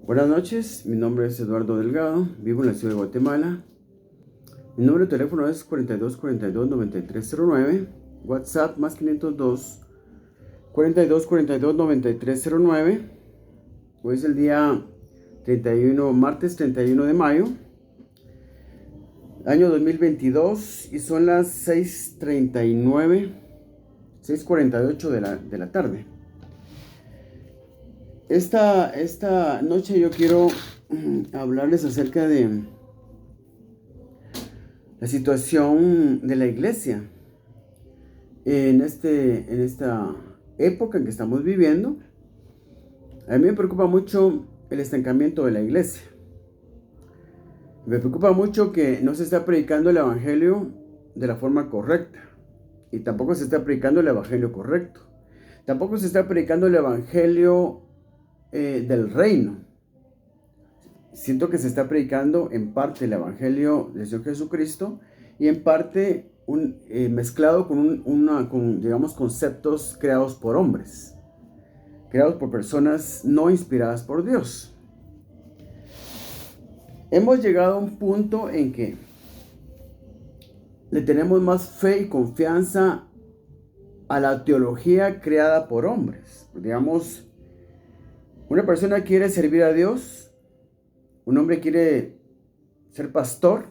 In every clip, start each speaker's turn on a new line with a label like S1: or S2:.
S1: Buenas noches, mi nombre es Eduardo Delgado, vivo en la ciudad de Guatemala. Mi número de teléfono es 4242-9309, WhatsApp más 502 4242-9309. Hoy es el día 31, martes 31 de mayo, año 2022, y son las 6:48 de la tarde. Esta noche yo quiero hablarles acerca de la situación de la iglesia en esta época en que estamos viviendo. A mí me preocupa mucho el estancamiento de la iglesia. Me preocupa mucho que no se está predicando el evangelio de la forma correcta, y tampoco se está predicando el evangelio correcto. Tampoco se está predicando el evangelio del reino. Siento que se está predicando en parte el evangelio del Señor Jesucristo y en parte mezclado con, digamos, conceptos creados por hombres, creados por personas no inspiradas por Dios. Hemos llegado a un punto en que le tenemos más fe y confianza a la teología creada por hombres. Digamos, una persona quiere servir a Dios, un hombre quiere ser pastor,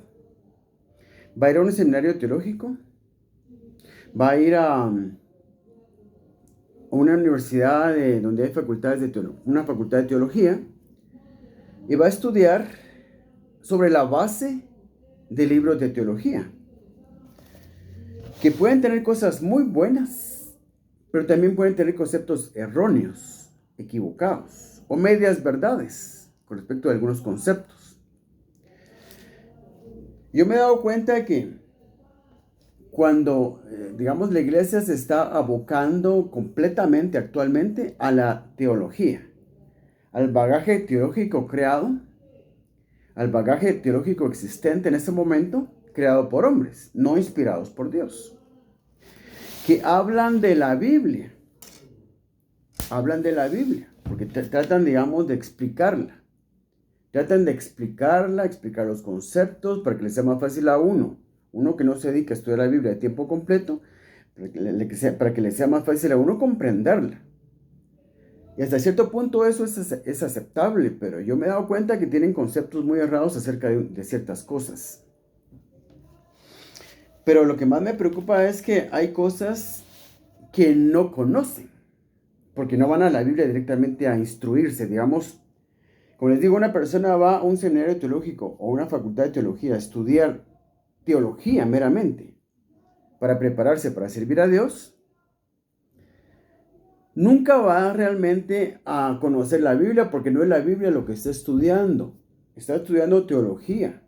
S1: va a ir a un seminario teológico, va a ir a una universidad donde hay una facultad de teología, y va a estudiar sobre la base de libros de teología, que pueden tener cosas muy buenas, pero también pueden tener conceptos erróneos, equivocados, o medias verdades con respecto a algunos conceptos. Yo me he dado cuenta que cuando, digamos, la iglesia se está abocando completamente actualmente a la teología, al bagaje teológico creado, al bagaje teológico existente en este momento, creado por hombres, no inspirados por Dios, que hablan de la Biblia, porque tratan, digamos, de explicarla. Tratan de explicar los conceptos para que les sea más fácil a uno que no se dedica a estudiar la Biblia de tiempo completo, para que le sea más fácil a uno comprenderla. Y hasta cierto punto eso es aceptable, pero yo me he dado cuenta que tienen conceptos muy errados acerca de ciertas cosas. Pero lo que más me preocupa es que hay cosas que no conocen, porque no van a la Biblia directamente a instruirse. Digamos, como les digo, una persona va a un seminario teológico o una facultad de teología a estudiar teología meramente para prepararse para servir a Dios. Nunca va realmente a conocer la Biblia, porque no es la Biblia lo que está estudiando. Está estudiando teología.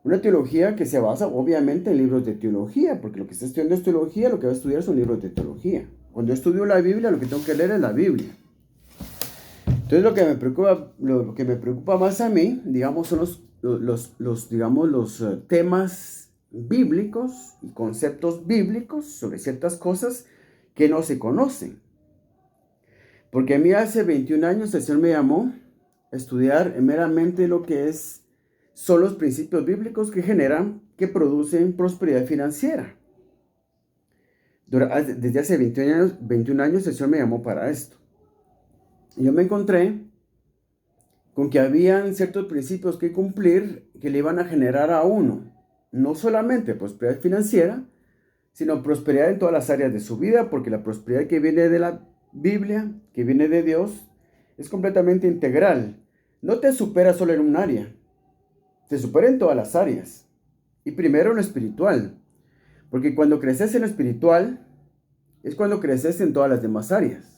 S1: Una teología que se basa obviamente en libros de teología, porque lo que está estudiando es teología, lo que va a estudiar son libros de teología. Cuando yo estudio la Biblia, lo que tengo que leer es la Biblia. Entonces lo que me preocupa más a mí, digamos, son los temas bíblicos y conceptos bíblicos sobre ciertas cosas que no se conocen. Porque a mí hace 21 años el Señor me llamó a estudiar meramente lo que son los principios bíblicos que producen prosperidad financiera. Desde hace 21 años el Señor me llamó para esto. Y yo me encontré con que habían ciertos principios que cumplir que le iban a generar a uno no solamente prosperidad financiera, sino prosperidad en todas las áreas de su vida, porque la prosperidad que viene de la Biblia, que viene de Dios, es completamente integral. No te supera solo en un área, te supera en todas las áreas. Y primero en lo espiritual, porque cuando creces en lo espiritual, es cuando creces en todas las demás áreas.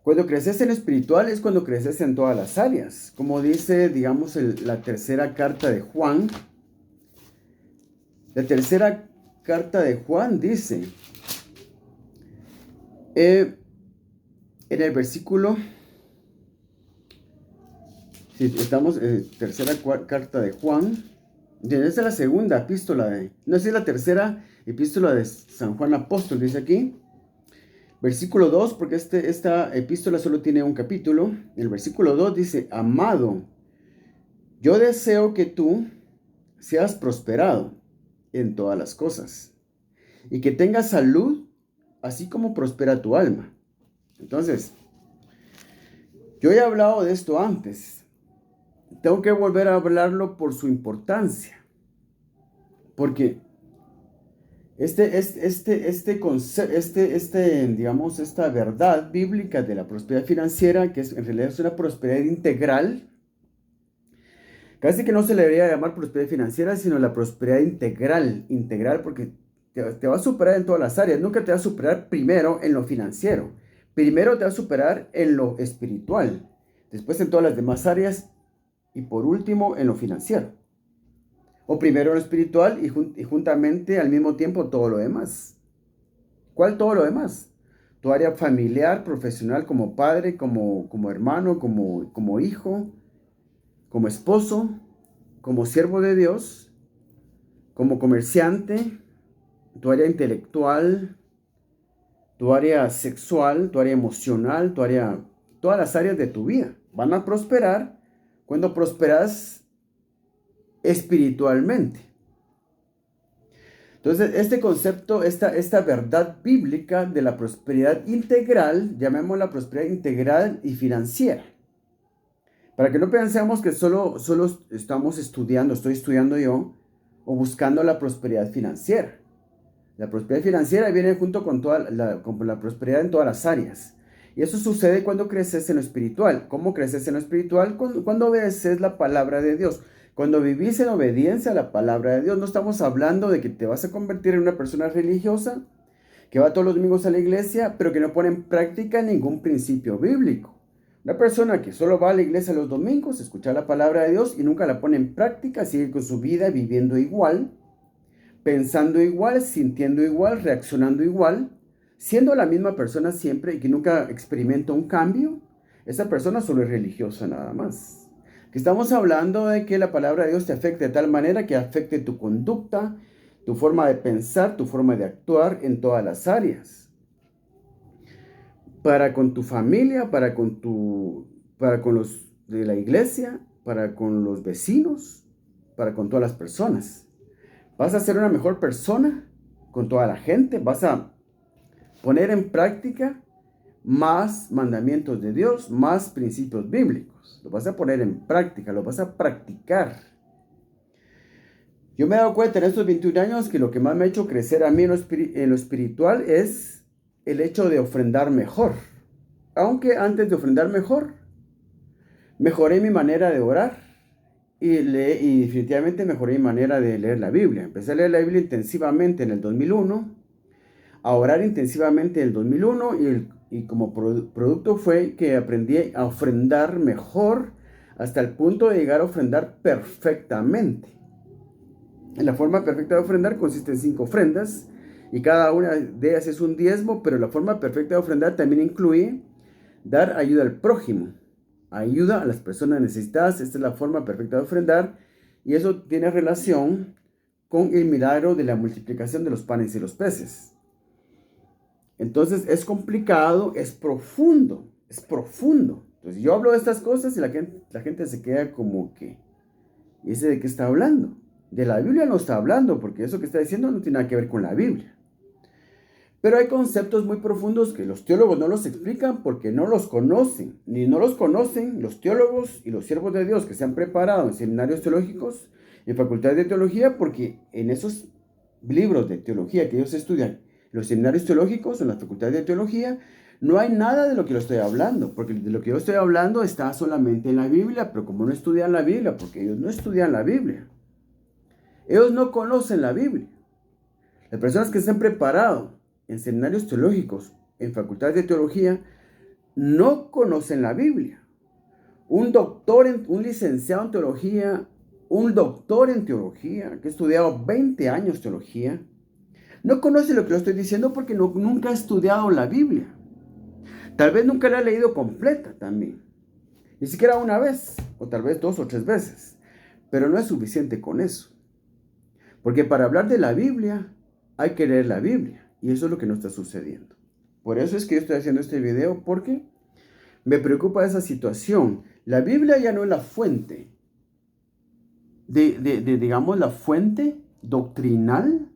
S1: Cuando creces en lo espiritual es cuando creces en todas las áreas. Como dice, digamos, la tercera carta de Juan. La tercera carta de Juan dice, en el versículo, si estamos en tercera carta de Juan, esa es la segunda epístola no es la tercera epístola de San Juan Apóstol, dice aquí. Versículo 2, porque esta epístola solo tiene un capítulo. El versículo 2 dice, amado, yo deseo que tú seas prosperado en todas las cosas y que tengas salud, así como prospera tu alma. Entonces, yo he hablado de esto antes. Tengo que volver a hablarlo por su importancia. Porque digamos, esta verdad bíblica de la prosperidad financiera, que en realidad es una prosperidad integral, casi que no se le debería llamar prosperidad financiera, sino la prosperidad integral, porque te va a superar en todas las áreas. Nunca te va a superar primero en lo financiero. Primero te va a superar en lo espiritual, después en todas las demás áreas y por último en lo financiero. O primero en lo espiritual y juntamente al mismo tiempo todo lo demás. ¿Cuál todo lo demás? Tu área familiar, profesional, como padre, como hermano, como hijo, como esposo, como siervo de Dios, como comerciante, tu área intelectual, tu área sexual, tu área emocional, todas las áreas de tu vida van a prosperar cuando prosperas espiritualmente. Entonces, este concepto, esta verdad bíblica de la prosperidad integral, llamémosla prosperidad integral y financiera. Para que no pensemos que solo estoy estudiando yo, o buscando la prosperidad financiera. La prosperidad financiera viene junto con con la prosperidad en todas las áreas. Y eso sucede cuando creces en lo espiritual. ¿Cómo creces en lo espiritual? Cuando obedeces la palabra de Dios. Cuando vivís en obediencia a la palabra de Dios. No estamos hablando de que te vas a convertir en una persona religiosa, que va todos los domingos a la iglesia, pero que no pone en práctica ningún principio bíblico. Una persona que solo va a la iglesia los domingos, escucha la palabra de Dios y nunca la pone en práctica, sigue con su vida viviendo igual, pensando igual, sintiendo igual, reaccionando igual, siendo la misma persona siempre y que nunca experimenta un cambio, esa persona solo es religiosa nada más. Que estamos hablando de que la palabra de Dios te afecte de tal manera que afecte tu conducta, tu forma de pensar, tu forma de actuar en todas las áreas. Para con tu familia, para con los de la iglesia, para con los vecinos, para con todas las personas. Vas a ser una mejor persona con toda la gente. Vas a poner en práctica más mandamientos de Dios, más principios bíblicos. Lo vas a poner en práctica, lo vas a practicar. Yo me he dado cuenta en estos 21 años que lo que más me ha hecho crecer a mí en lo espiritual es el hecho de ofrendar mejor. Aunque antes de ofrendar mejor, mejoré mi manera de orar. Y definitivamente mejoré mi manera de leer la Biblia. Empecé a leer la Biblia intensivamente en el 2001, a orar intensivamente en el 2001 y como producto fue que aprendí a ofrendar mejor hasta el punto de llegar a ofrendar perfectamente. La forma perfecta de ofrendar consiste en 5 ofrendas y cada una de ellas es un diezmo, pero la forma perfecta de ofrendar también incluye dar ayuda al prójimo. Ayuda a las personas necesitadas. Esta es la forma perfecta de ofrendar y eso tiene relación con el milagro de la multiplicación de los panes y los peces. Entonces es complicado, es profundo. Entonces yo hablo de estas cosas y la gente se queda como que, ¿y ese de qué está hablando? De la Biblia no está hablando, porque eso que está diciendo no tiene nada que ver con la Biblia. Pero hay conceptos muy profundos que los teólogos no los explican porque no los conocen. Ni no los conocen los teólogos y los siervos de Dios que se han preparado en seminarios teológicos, en facultades de teología, porque en esos libros de teología que ellos estudian, los seminarios teológicos, en las facultades de teología, no hay nada de lo que yo estoy hablando, porque de lo que yo estoy hablando está solamente en la Biblia, pero como no estudian la Biblia, porque ellos no estudian la Biblia, ellos no conocen la Biblia. Las personas que se han preparado en seminarios teológicos, en facultades de teología, no conocen la Biblia. Un licenciado en teología, un doctor en teología, que ha estudiado 20 años teología, no conoce lo que yo estoy diciendo porque nunca ha estudiado la Biblia. Tal vez nunca la ha leído completa también. Ni siquiera una vez, o tal vez 2 o 3 veces. Pero no es suficiente con eso. Porque para hablar de la Biblia, hay que leer la Biblia. Y eso es lo que no está sucediendo. Por eso es que yo estoy haciendo este video, porque me preocupa esa situación. La Biblia ya no es la fuente digamos, la fuente doctrinal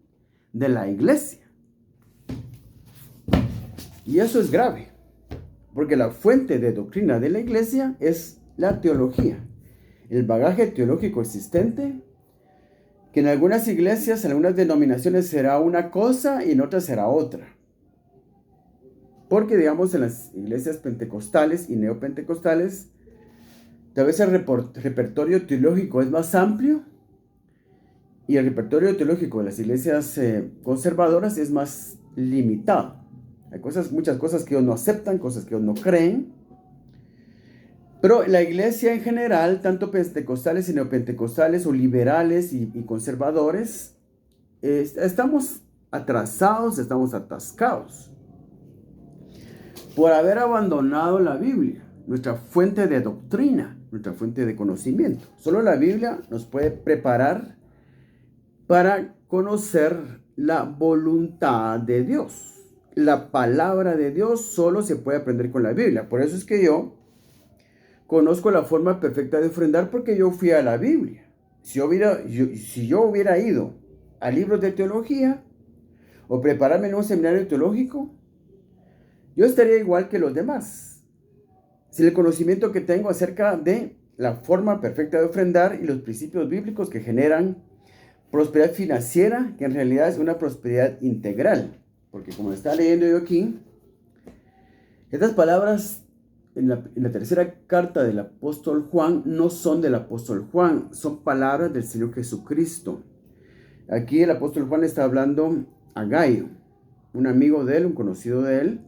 S1: de la iglesia. Y eso es grave, porque la fuente de doctrina de la iglesia es la teología, el bagaje teológico existente, que en algunas iglesias, en algunas denominaciones será una cosa y en otras será otra. Porque, digamos, en las iglesias pentecostales y neopentecostales, tal vez el repertorio teológico es más amplio y el repertorio teológico de las iglesias conservadoras es más limitado. Hay muchas cosas que ellos no aceptan, cosas que ellos no creen. Pero la iglesia en general, tanto pentecostales y neopentecostales o liberales y conservadores, estamos atrasados, estamos atascados por haber abandonado la Biblia, nuestra fuente de doctrina, nuestra fuente de conocimiento. Solo la Biblia nos puede preparar para conocer la voluntad de Dios. La palabra de Dios solo se puede aprender con la Biblia. Por eso es que yo conozco la forma perfecta de ofrendar, porque yo fui a la Biblia. Si yo hubiera ido a libros de teología o prepararme en un seminario teológico, yo estaría igual que los demás. Sin el conocimiento que tengo acerca de la forma perfecta de ofrendar y los principios bíblicos que generan prosperidad financiera, que en realidad es una prosperidad integral. Porque como está leyendo yo aquí, estas palabras en la tercera carta del apóstol Juan no son del apóstol Juan, son palabras del Señor Jesucristo. Aquí el apóstol Juan está hablando a Gayo, un amigo de él, un conocido de él,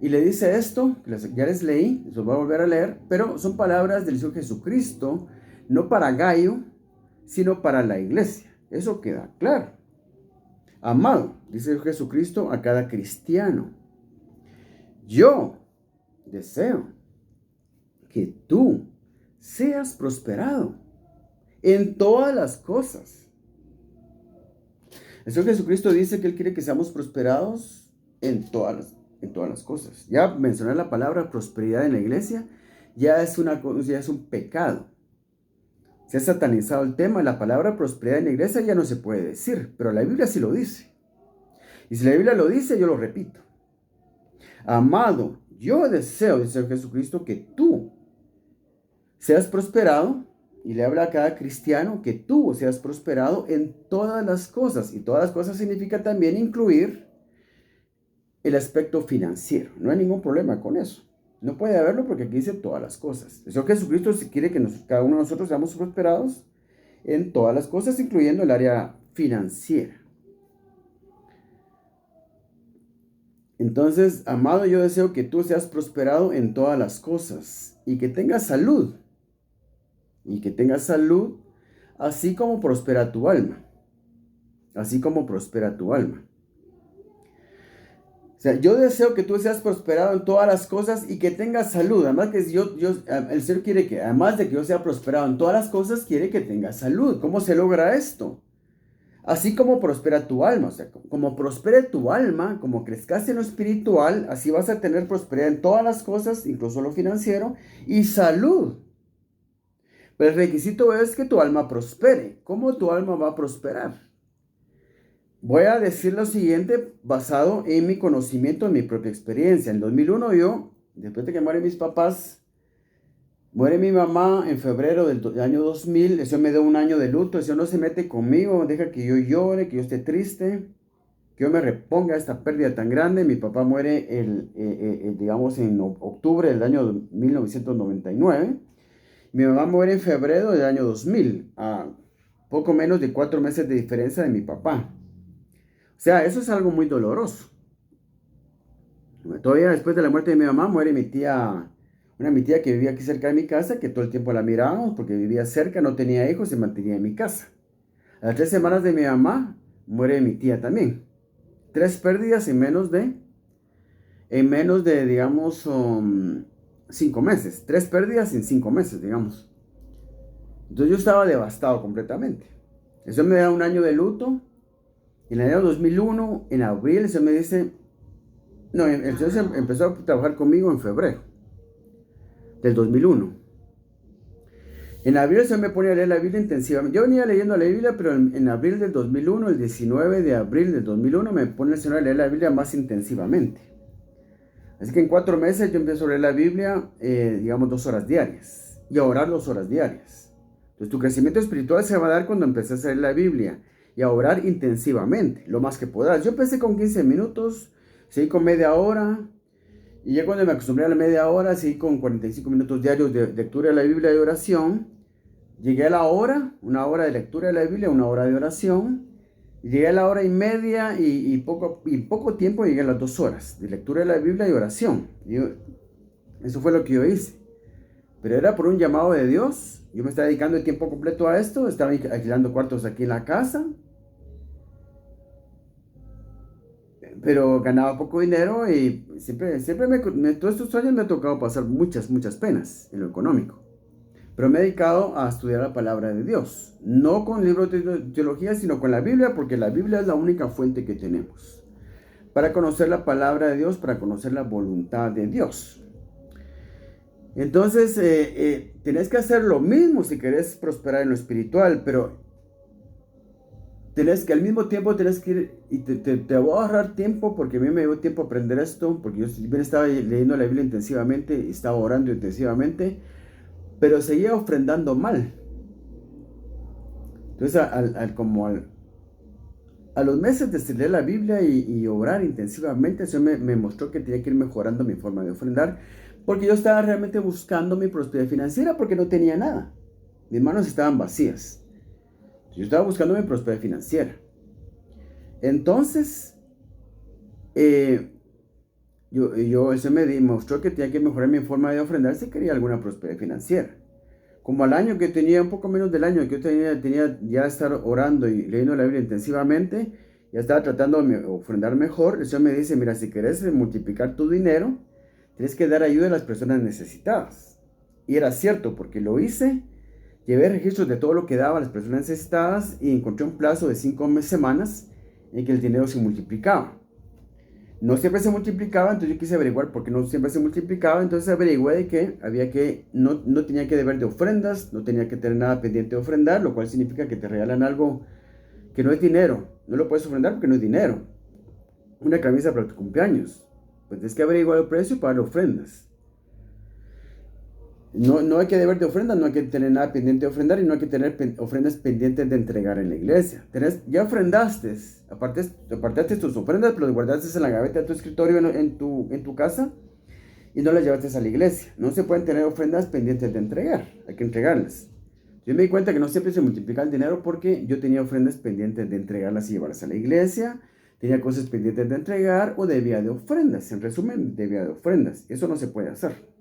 S1: y le dice esto, que ya les leí, los voy a volver a leer, pero son palabras del Señor Jesucristo, no para Gayo, sino para la iglesia. Eso queda claro. Amado, dice Jesucristo a cada cristiano, yo deseo que tú seas prosperado en todas las cosas. El Señor Jesucristo dice que Él quiere que seamos prosperados en todas las cosas. Ya mencionar la palabra prosperidad en la iglesia ya es un pecado. Se ha satanizado el tema. La palabra prosperidad en la iglesia ya no se puede decir, pero la Biblia sí lo dice. Y si la Biblia lo dice, yo lo repito. Amado, yo deseo, dice Jesucristo, que tú seas prosperado, y le habla a cada cristiano que tú seas prosperado en todas las cosas. Y todas las cosas significa también incluir el aspecto financiero. No hay ningún problema con eso. No puede haberlo porque aquí dice todas las cosas. El Señor Jesucristo quiere que cada uno de nosotros seamos prosperados en todas las cosas, incluyendo el área financiera. Entonces, amado, yo deseo que tú seas prosperado en todas las cosas y que tengas salud. Y que tengas salud, así como prospera tu alma. Así como prospera tu alma. O sea, yo deseo que tú seas prosperado en todas las cosas y que tengas salud. Además que el Señor quiere que, además de que yo sea prosperado en todas las cosas, quiere que tengas salud. ¿Cómo se logra esto? Así como prospera tu alma. O sea, como prospere tu alma, como crezcas en lo espiritual, así vas a tener prosperidad en todas las cosas, incluso lo financiero, y salud. Pero el requisito es que tu alma prospere. ¿Cómo tu alma va a prosperar? Voy a decir lo siguiente basado en mi conocimiento, en mi propia experiencia. En 2001 yo, después de que mueren mis papás, muere mi mamá en febrero del año 2000. Eso me da un año de luto. Eso no se mete conmigo. Deja que yo llore, que yo esté triste, que yo me reponga a esta pérdida tan grande. Mi papá muere, digamos, en octubre del año 1999. Mi mamá muere en febrero del año 2000, a poco menos de 4 meses de diferencia de mi papá. O sea, eso es algo muy doloroso. Todavía después de la muerte de mi mamá muere mi tía que vivía aquí cerca de mi casa, que todo el tiempo la mirábamos porque vivía cerca, no tenía hijos, se mantenía en mi casa. A las 3 semanas de mi mamá muere mi tía también. 3 pérdidas en menos de digamos, 5 meses. 3 pérdidas en 5 meses, digamos. Entonces yo estaba devastado completamente. Eso me da un año de luto. En el año 2001, en abril, eso me dice, No, el Señor empezó a trabajar conmigo en febrero del 2001. En abril el Señor me ponía a leer la Biblia intensivamente. Yo venía leyendo la Biblia, pero en abril del 2001, el 19 de abril del 2001, me pone el Señor a leer la Biblia más intensivamente. Así que en 4 meses yo empiezo a leer la Biblia, digamos, 2 horas diarias. Y a orar 2 horas diarias. Entonces tu crecimiento espiritual se va a dar cuando empeces a leer la Biblia y a orar intensivamente, lo más que puedas. Yo empecé con 15 minutos, seguí con media hora, y ya cuando me acostumbré a la media hora, seguí con 45 minutos diarios de lectura de la Biblia y oración. Llegué a la hora, 1 hora de lectura de la Biblia, 1 hora de oración. Llegué a la 1 hora y media y poco tiempo llegué a las 2 horas de lectura de la Biblia y oración. Eso fue lo que yo hice. Pero era por un llamado de Dios. Yo me estaba dedicando el tiempo completo a esto. Estaba alquilando cuartos aquí en la casa. Pero ganaba poco dinero y siempre todos estos años me ha tocado pasar muchas penas en lo económico. Pero me he dedicado a estudiar la palabra de Dios. No con libros de teología, sino con la Biblia, porque la Biblia es la única fuente que tenemos para conocer la palabra de Dios, para conocer la voluntad de Dios. Entonces, tenés que hacer lo mismo si querés prosperar en lo espiritual, pero tenés que al mismo tiempo tenés que ir, y te voy a ahorrar tiempo, porque a mí me llevó tiempo aprender esto, porque yo bien estaba leyendo la Biblia intensivamente, y estaba orando intensivamente, pero seguía ofrendando mal. Entonces, a los meses de leer la Biblia y orar intensivamente, el Señor me mostró que tenía que ir mejorando mi forma de ofrendar, porque yo estaba realmente buscando mi prosperidad financiera, porque no tenía nada. Mis manos estaban vacías. Yo estaba buscando mi prosperidad financiera. Entonces, el Señor me mostró que tenía que mejorar mi forma de ofrendar si quería alguna prosperidad financiera. Como al año que tenía, un poco menos del año que yo tenía ya estar orando y leyendo la Biblia intensivamente, ya estaba tratando de ofrendar mejor. El Señor me dice, mira, si querés multiplicar tu dinero, tienes que dar ayuda a las personas necesitadas. Y era cierto, porque lo hice. Llevé registros de todo lo que daba a las personas necesitadas y encontré un plazo de 5 semanas en que el dinero se multiplicaba. No siempre se multiplicaba, entonces yo quise averiguar por qué no siempre se multiplicaba. Entonces averigué de que no tenía que deber de ofrendas, no tenía que tener nada pendiente de ofrendar, lo cual significa que te regalan algo que no es dinero. No lo puedes ofrendar porque no es dinero. Una camisa para tu cumpleaños, pues tienes que averiguar el precio para las ofrendas. No hay que deber de ofrendas, no hay que tener nada pendiente de ofrendar y no hay que tener ofrendas pendientes de entregar en la iglesia. Ya ofrendaste, apartaste tus ofrendas, pero las guardaste en la gaveta de tu escritorio en tu casa y no las llevaste a la iglesia. No se pueden tener ofrendas pendientes de entregar, hay que entregarlas. Yo me di cuenta que no siempre se multiplica el dinero porque yo tenía ofrendas pendientes de entregarlas y llevarlas a la iglesia, tenía cosas pendientes de entregar o debía de ofrendas. En resumen, debía de ofrendas. Eso no se puede hacer.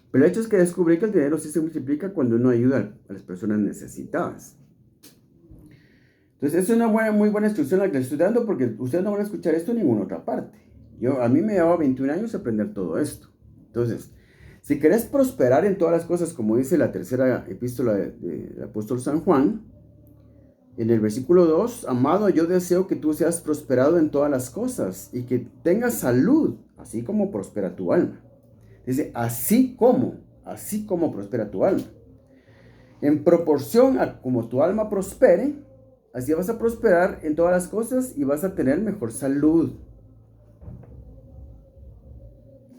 S1: Pero el hecho es que descubrí que el dinero sí se multiplica cuando uno ayuda a las personas necesitadas. Entonces, es una muy buena instrucción la que les estoy dando, porque ustedes no van a escuchar esto en ninguna otra parte. A mí me llevaba 21 años aprender todo esto. Entonces, si querés prosperar en todas las cosas, como dice la tercera epístola del apóstol San Juan, en el versículo 2, amado, yo deseo que tú seas prosperado en todas las cosas y que tengas salud, así como prospera tu alma. Dice, así como prospera tu alma. En proporción a como tu alma prospere, así vas a prosperar en todas las cosas y vas a tener mejor salud.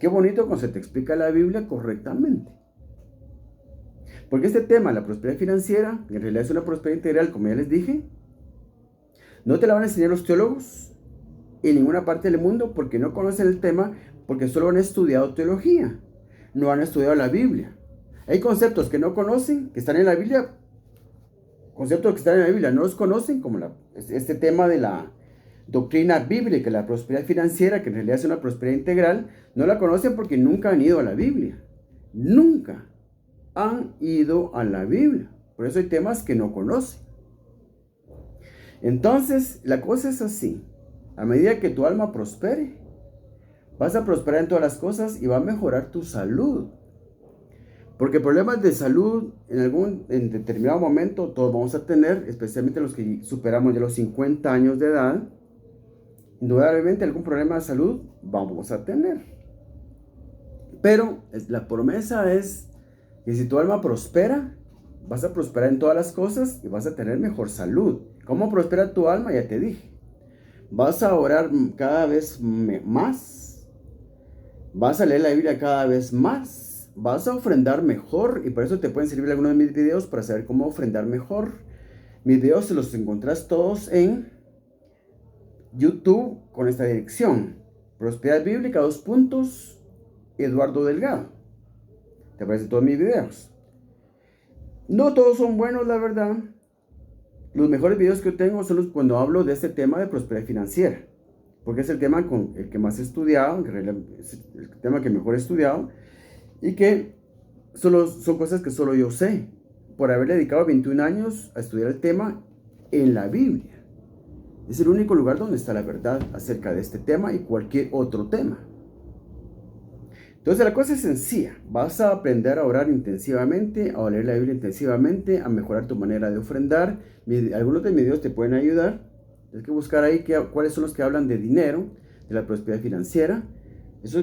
S1: Qué bonito cuando se te explica la Biblia correctamente. Porque este tema, la prosperidad financiera, en realidad es una prosperidad integral, como ya les dije. No te la van a enseñar los teólogos en ninguna parte del mundo porque no conocen el tema, porque solo han estudiado teología, no han estudiado la Biblia. Hay conceptos que no conocen, que están en la Biblia, no los conocen, como este tema de la doctrina bíblica, la prosperidad financiera, que en realidad es una prosperidad integral, no la conocen porque nunca han ido a la Biblia. Nunca han ido a la Biblia. Por eso hay temas que no conocen. Entonces, la cosa es así. A medida que tu alma prospere, vas a prosperar en todas las cosas y va a mejorar tu salud. Porque problemas de salud en determinado momento todos vamos a tener, especialmente los que superamos ya los 50 años de edad. Indudablemente algún problema de salud vamos a tener. Pero la promesa es que si tu alma prospera, vas a prosperar en todas las cosas y vas a tener mejor salud. ¿Cómo prospera tu alma? Ya te dije. Vas a orar cada vez más. Vas a leer la Biblia cada vez más. Vas a ofrendar mejor. Y por eso te pueden servir algunos de mis videos para saber cómo ofrendar mejor. Mis videos se los encontrás todos en YouTube con esta dirección. Prosperidad Bíblica, Eduardo Delgado. Te aparecen todos mis videos. No todos son buenos, la verdad. Los mejores videos que yo tengo son los cuando hablo de este tema de prosperidad financiera. Porque es el tema con el que más he estudiado, es el tema que mejor he estudiado. Y que son cosas que solo yo sé. Por haber dedicado 21 años a estudiar el tema en la Biblia. Es el único lugar donde está la verdad acerca de este tema y cualquier otro tema. Entonces la cosa es sencilla. Vas a aprender a orar intensivamente, a leer la Biblia intensivamente, a mejorar tu manera de ofrendar. Algunos de mis videos te pueden ayudar. Tienes que buscar ahí cuáles son los que hablan de dinero, de la prosperidad financiera. Eso,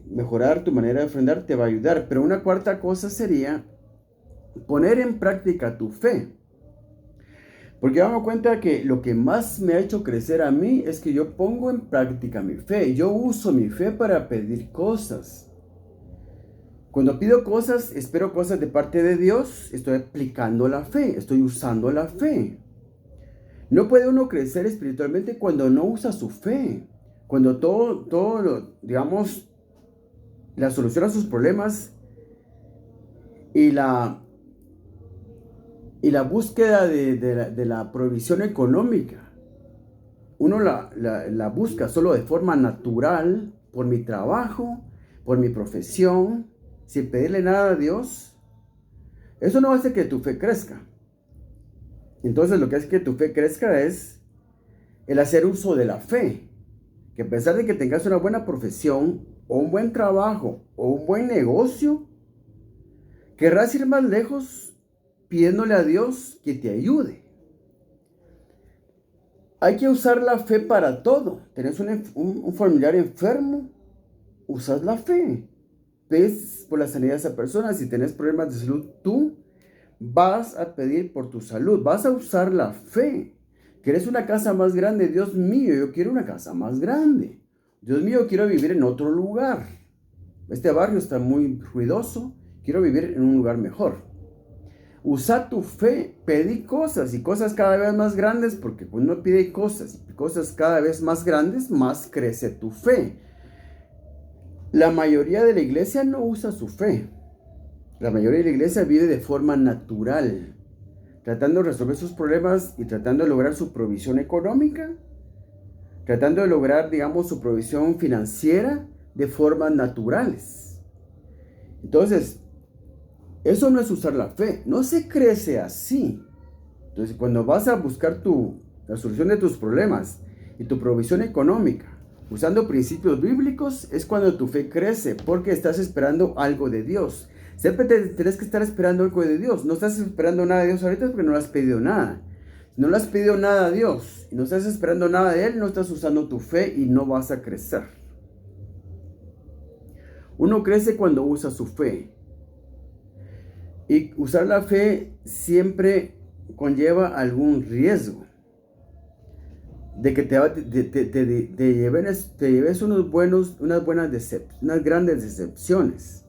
S1: mejorar tu manera de ofrendar te va a ayudar. Pero una cuarta cosa sería poner en práctica tu fe. Porque yo me doy cuenta que lo que más me ha hecho crecer a mí es que yo pongo en práctica mi fe. Yo uso mi fe para pedir cosas. Cuando pido cosas, espero cosas de parte de Dios, estoy aplicando la fe, estoy usando la fe. No puede uno crecer espiritualmente cuando no usa su fe. Cuando digamos, la solución a sus problemas y la búsqueda de la provisión económica, uno la busca solo de forma natural, por mi trabajo, por mi profesión, sin pedirle nada a Dios, eso no hace que tu fe crezca. Entonces lo que hace que tu fe crezca es el hacer uso de la fe. Que a pesar de que tengas una buena profesión, o un buen trabajo, o un buen negocio, querrás ir más lejos pidiéndole a Dios que te ayude. Hay que usar la fe para todo. Tenés un familiar enfermo, usas la fe. Ves por la sanidad de esa persona. Si tenés problemas de salud, tú vas a pedir por tu salud. Vas a usar la fe. ¿Querés una casa más grande? Dios mío, yo quiero una casa más grande. Dios mío, quiero vivir en otro lugar. Este barrio está muy ruidoso. Quiero vivir en un lugar mejor. Usa tu fe, pedí cosas y cosas cada vez más grandes, porque cuando uno pide cosas y cosas cada vez más grandes, más crece tu fe. La mayoría de la iglesia no usa su fe. La mayoría de la iglesia vive de forma natural, tratando de resolver sus problemas y tratando de lograr su provisión económica, tratando de lograr, digamos, su provisión financiera de formas naturales. Entonces, eso no es usar la fe, no se crece así. Entonces, cuando vas a buscar la solución de tus problemas y tu provisión económica, usando principios bíblicos, es cuando tu fe crece, porque estás esperando algo de Dios. Siempre tienes que estar esperando algo de Dios. No estás esperando nada de Dios ahorita porque no le has pedido nada. Si no le has pedido nada a Dios y no estás esperando nada de Él, no estás usando tu fe y no vas a crecer. Uno crece cuando usa su fe. Y usar la fe siempre conlleva algún riesgo de que te lleves unas grandes decepciones.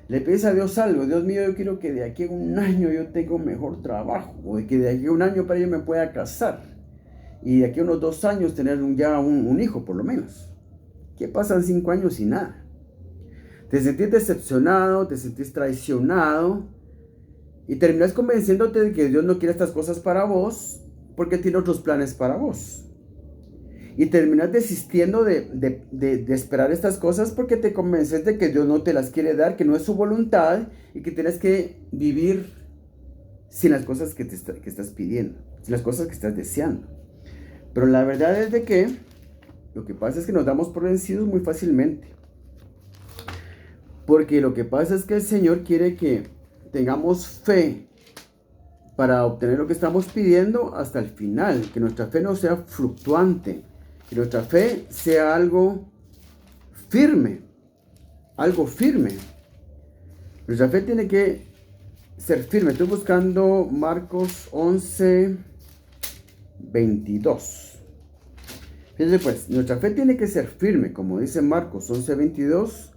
S1: Le pides a Dios algo: Dios mío, yo quiero que de aquí a un año yo tenga un mejor trabajo, o de que de aquí a un año para yo me pueda casar, y de aquí a unos 2 años tener ya un hijo por lo menos. ¿Qué pasan 5 años sin nada? Te sentís decepcionado, te sentís traicionado, y terminas convenciéndote de que Dios no quiere estas cosas para vos porque tiene otros planes para vos. Y terminas desistiendo de esperar estas cosas porque te convences de que Dios no te las quiere dar, que no es su voluntad y que tienes que vivir sin las cosas que estás pidiendo, sin las cosas que estás deseando. Pero la verdad es de que lo que pasa es que nos damos por vencidos muy fácilmente. Porque lo que pasa es que el Señor quiere que tengamos fe para obtener lo que estamos pidiendo hasta el final, que nuestra fe no sea fluctuante, que nuestra fe sea algo firme, algo firme. Nuestra fe tiene que ser firme. Estoy buscando Marcos 11, 22. Fíjense pues, nuestra fe tiene que ser firme, como dice Marcos 11, 22.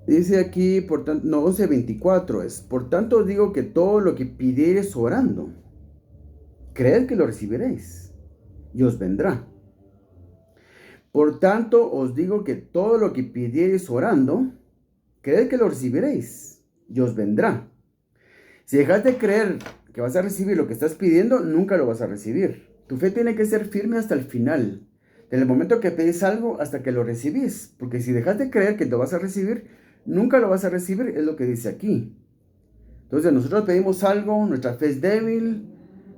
S1: Dice aquí, 11, 24 es, por tanto os digo que todo lo que pidiereis orando, creed que lo recibiréis, y os vendrá. Por tanto os digo que todo lo que pidiereis orando, creed que lo recibiréis, y os vendrá. Si dejas de creer que vas a recibir lo que estás pidiendo, nunca lo vas a recibir. Tu fe tiene que ser firme hasta el final, desde el momento que pedís algo hasta que lo recibís, porque si dejas de creer que lo vas a recibir, nunca lo vas a recibir, es lo que dice aquí. Entonces nosotros pedimos algo, nuestra fe es débil,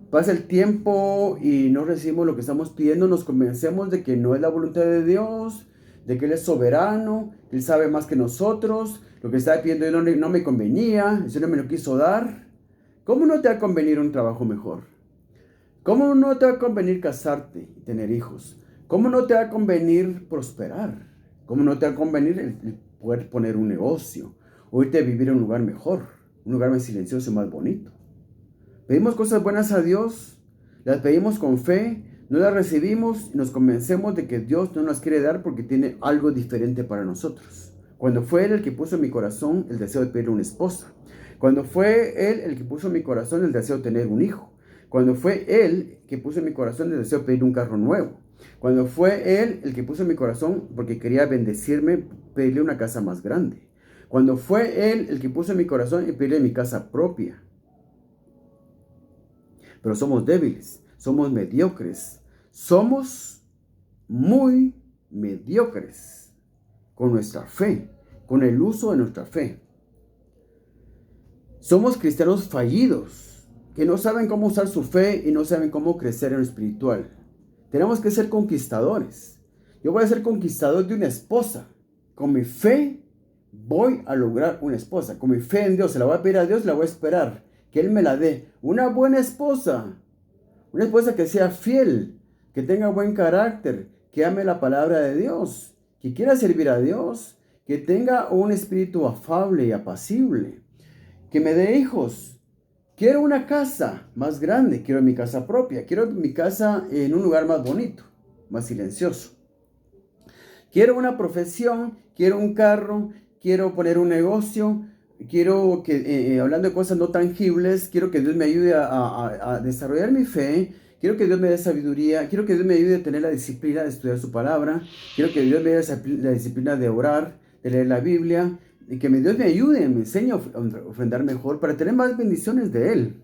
S1: pasa el tiempo y no recibimos lo que estamos pidiendo, nos convencemos de que no es la voluntad de Dios, de que Él es soberano, que Él sabe más que nosotros, lo que estaba pidiendo no me convenía, eso no me lo quiso dar. ¿Cómo no te va a convenir un trabajo mejor? ¿Cómo no te va a convenir casarte y tener hijos? ¿Cómo no te va a convenir prosperar? ¿Cómo no te va a convenir el poder poner un negocio? O irte a vivir en un lugar mejor, un lugar más silencioso y más bonito. Pedimos cosas buenas a Dios, las pedimos con fe, no las recibimos y nos convencemos de que Dios no nos quiere dar porque tiene algo diferente para nosotros. Cuando fue Él el que puso en mi corazón el deseo de pedirle una esposa. Cuando fue Él el que puso en mi corazón el deseo de tener un hijo. Cuando fue Él que puso en mi corazón el deseo de pedir un carro nuevo. Cuando fue Él el que puso en mi corazón, porque quería bendecirme, pedirle una casa más grande. Cuando fue Él el que puso en mi corazón y pedirle mi casa propia. Pero somos débiles, somos mediocres. Somos muy mediocres con nuestra fe, con el uso de nuestra fe. Somos cristianos fallidos, que no saben cómo usar su fe y no saben cómo crecer en lo espiritual. Tenemos que ser conquistadores. Yo voy a ser conquistador de una esposa. Con mi fe voy a lograr una esposa. Con mi fe en Dios, se la voy a pedir a Dios, la voy a esperar. Que Él me la dé. Una buena esposa. Una esposa que sea fiel, que tenga buen carácter, que ame la palabra de Dios, que quiera servir a Dios, que tenga un espíritu afable y apacible, que me dé hijos. Quiero una casa más grande, quiero mi casa propia, quiero mi casa en un lugar más bonito, más silencioso. Quiero una profesión, quiero un carro, quiero poner un negocio, quiero que, hablando de cosas no tangibles, quiero que Dios me ayude a desarrollar mi fe, quiero que Dios me dé sabiduría, quiero que Dios me ayude a tener la disciplina de estudiar su palabra, quiero que Dios me dé la disciplina de orar, de leer la Biblia, y que Dios me ayude, me enseñe a ofrendar mejor para tener más bendiciones de Él.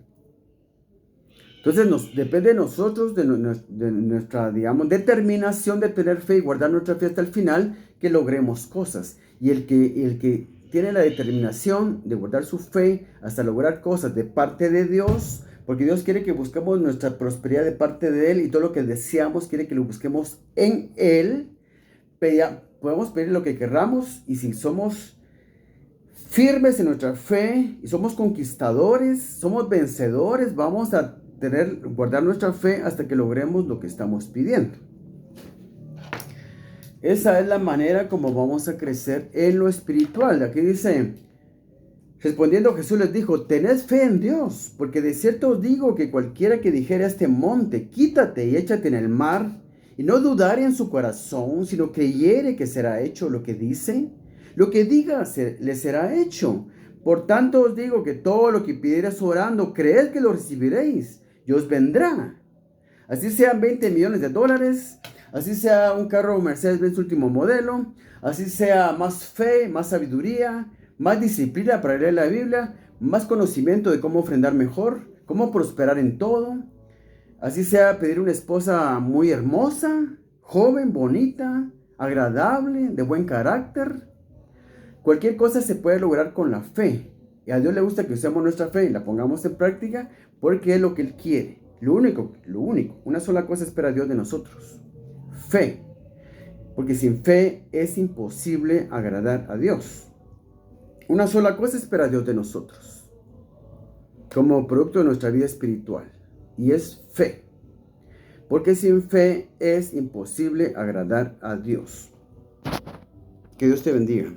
S1: Entonces depende de nosotros, de nuestra, digamos, determinación de tener fe y guardar nuestra fe hasta el final, que logremos cosas. Y el que tiene la determinación de guardar su fe hasta lograr cosas de parte de Dios, porque Dios quiere que busquemos nuestra prosperidad de parte de Él y todo lo que deseamos quiere que lo busquemos en Él. Podemos pedir lo que querramos y si somos firmes en nuestra fe y somos conquistadores, somos vencedores, vamos a guardar nuestra fe hasta que logremos lo que estamos pidiendo. Esa es la manera como vamos a crecer en lo espiritual. Aquí dice, respondiendo Jesús les dijo, tened fe en Dios, porque de cierto os digo que cualquiera que dijere a este monte, quítate y échate en el mar, y no dudare en su corazón, sino creyere que será hecho lo que dice, lo que diga le será hecho. Por tanto os digo que todo lo que pidiereis orando, creed que lo recibiréis, y os vendrá. Así sean 20 millones de dólares, así sea un carro Mercedes-Benz último modelo, así sea más fe, más sabiduría, más disciplina para leer la Biblia, más conocimiento de cómo ofrendar mejor, cómo prosperar en todo. Así sea pedir una esposa muy hermosa, joven, bonita, agradable, de buen carácter. Cualquier cosa se puede lograr con la fe. Y a Dios le gusta que usemos nuestra fe y la pongamos en práctica porque es lo que Él quiere. Lo único, una sola cosa espera Dios de nosotros. Fe. Porque sin fe es imposible agradar a Dios. Una sola cosa espera Dios de nosotros. Como producto de nuestra vida espiritual. Y es fe. porque sin fe es imposible agradar a Dios. Que Dios te bendiga.